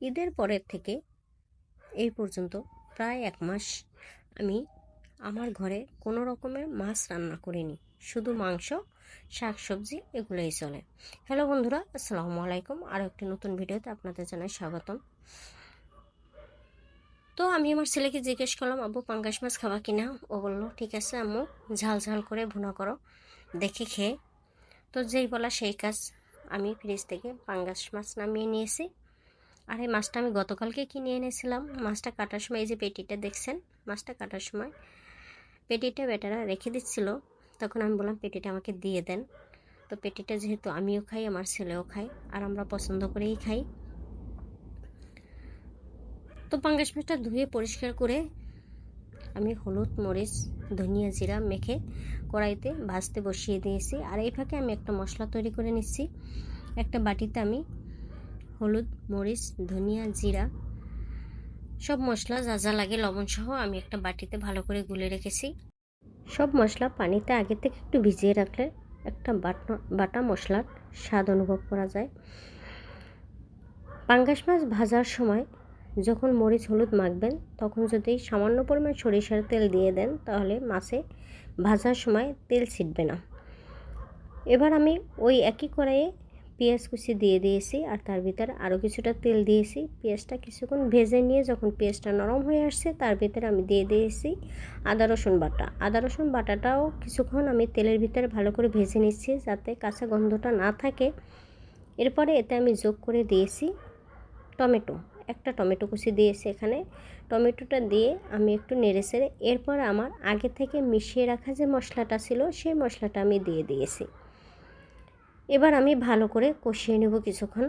ঈদের পরের থেকে এই পর্যন্ত প্রায় 1 মাস আমি আমার ঘরে কোনো রকমের মাছ রান্না করিনি, শুধু মাংস, শাক সবজি এগুলোই চলে। হ্যালো বন্ধুরা, আসসালামু আলাইকুম। আরও একটি নতুন ভিডিওতে আপনাদের জানাই স্বাগতম। তো আমি আমার ছেলেকে জিজ্ঞেস করলাম, আব্বু পাঙ্গাস মাছ খাওয়া কিনা? ও বললো ঠিক আছে আম্মু, ঝাল ঝাল করে ভুনা করো, দেখে খেয়ে। তো যেই বলা সেই কাজ, আমি ফ্রিজ থেকে পাঙ্গাস মাছ নামিয়ে নিয়েছি। আর এই মাছটা আমি গতকালকে কিনে এনেছিলাম। মাছটা কাটার সময় এই যে পেটিটা দেখছেন, মাছটা কাটার সময় পেটিটা বেটারা রেখে দিচ্ছিল, তখন আমি বললাম পেটিটা আমাকে দিয়ে দেন। তো পেটিটা যেহেতু আমিও খাই, আমার ছেলেও খাই, আর আমরা পছন্দ করেই খাই। তো পাঙ্গাস মাছটা ধুয়ে পরিষ্কার করে আমি হলুদ, মরিচ, ধনিয়া, জিরা মেখে কড়াইতে ভাজতে বসিয়ে দিয়েছি। আর এই ফাঁকে আমি একটা মশলা তৈরি করে নিচ্ছি। একটা বাটিতে আমি হলুদ, মরিচ, ধনিয়া, জিরা সব মশলা যা যা লাগে লবণ সহ আমি একটা বাটিতে ভালো করে গুলে রেখেছি। সব মশলা পানিতে আগে থেকে একটু ভিজিয়ে রাখলে একটা বাটা মশলার স্বাদ অনুভব করা যায়। পাঙ্গাস মাছ ভাজার সময় যখন মরিচ হলুদ মাখবেন, তখন যদি সামান্য পরিমাণ সরিষার তেল দিয়ে দেন, তাহলে মাছে ভাজার সময় তেল ছিটবে না। এবার আমি ওই একই কড়াইয়ে পেঁয়াজ কুচি দিয়ে দিয়েছি, আর তার ভিতরে আরও কিছুটা তেল দিয়েছি। পেঁয়াজটা কিছুক্ষণ ভেজে নিয়ে যখন পেঁয়াজটা নরম হয়ে আসছে, তার ভিতরে আমি দিয়ে দিয়েছি আদা রসুন বাটা। আদা রসুন বাটাটাও কিছুক্ষণ আমি তেলের ভিতরে ভালো করে ভেজে নিচ্ছি, যাতে কাঁচা গন্ধটা না থাকে। এরপরে এতে আমি যোগ করে দিয়েছি টমেটো, একটা টমেটো কুচি দিয়েছি এখানে। টমেটোটা দিয়ে আমি একটু নেড়ে চেড়ে এরপর আমার আগে থেকে মিশিয়ে রাখা যে মশলাটা ছিল, সেই মশলাটা আমি দিয়ে দিয়েছি। এবার আমি ভালো করে কষিয়ে নেব কিছুক্ষণ।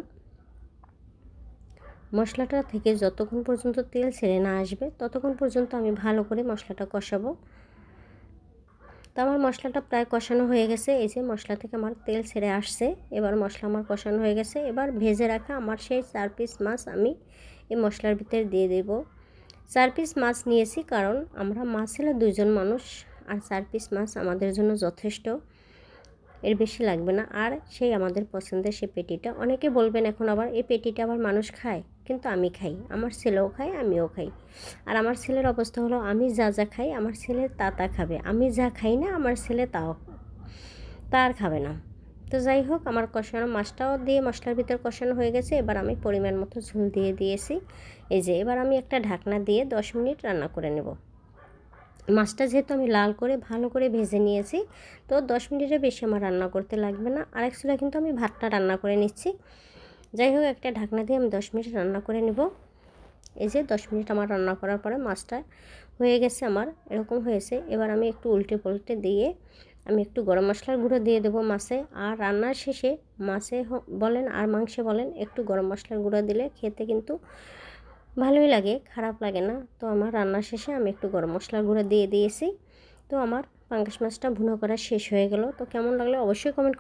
মশলাটা থেকে যতক্ষণ পর্যন্ত তেল ছেড়ে না আসবে, ততক্ষণ পর্যন্ত আমি ভালো করে মশলাটা কষাবো। তো আমার মশলাটা প্রায় কষানো হয়ে গেছে। এই যে মশলা থেকে আমার তেল ছেড়ে আসছে, এবার মশলা আমার কষানো হয়ে গেছে। এবার ভেজে রাখা আমার সেই 4 পিস মাছ আমি এই মশলার ভিতরে দিয়ে দেব। 4 পিস মাছ নিয়েছি, কারণ আমরা মাছ ছেলে 2 জন মানুষ, আর 4 পিস মাছ আমাদের জন্য যথেষ্ট, এর বেশি লাগবে না। আর সেই আমাদের পছন্দের সে পেটিটা, অনেকে বলবেন এখন আবার এই পেটিটা আবার মানুষ খায়, কিন্তু আমি খাই, আমার ছেলেও খায়, আমিও খাই। আর আমার ছেলের অবস্থা হলো, আমি যা যা খাই আমার ছেলে তা তা খাবে, আমি যা খাই না আমার ছেলে তার খাবে না। তো যাই হোক, আমার কষানো মাছটাও দিয়ে মশলার ভিতর কষানো হয়ে গেছে। এবার আমি পরিমাণ মতো ঝোল দিয়ে দিয়েছি। এই যে এবার আমি একটা ঢাকনা দিয়ে 10 মিনিট রান্না করে নেব। মাছটা যেহেতু আমি লাল করে ভালো করে ভেজে নিয়েছি, তো 10 মিনিটের বেশি আমার রান্না করতে লাগবে না। আর এক চুলায় কিন্তু আমি ভাতটা রান্না করে নিচ্ছি। যাই হোক, একটা ঢাকনা দিয়ে আমি 10 মিনিট রান্না করে নেব। এই যে 10 মিনিট আমার রান্না করার পরে মাছটা হয়ে গেছে, আমার এরকম হয়েছে। এবার আমি একটু উল্টে পাল্টে দিয়ে আমি একটু গরম মশলার গুঁড়ো দিয়ে দেবো মাছে। আর রান্নার শেষে মাছে বলেন আর মাংসে বলেন, একটু গরম মশলার গুঁড়ো দিলে খেতে কিন্তু ভালোই লাগে, খারাপ লাগে না। তো আমার রান্নার শেষে আমি একটু গরম মশলার গুঁড়ো দিয়ে দিয়েছি। তো আমার পাঙ্গাস মাছটা ভুনা করা শেষ হয়ে গেল। তো কেমন লাগলো অবশ্যই কমেন্ট করে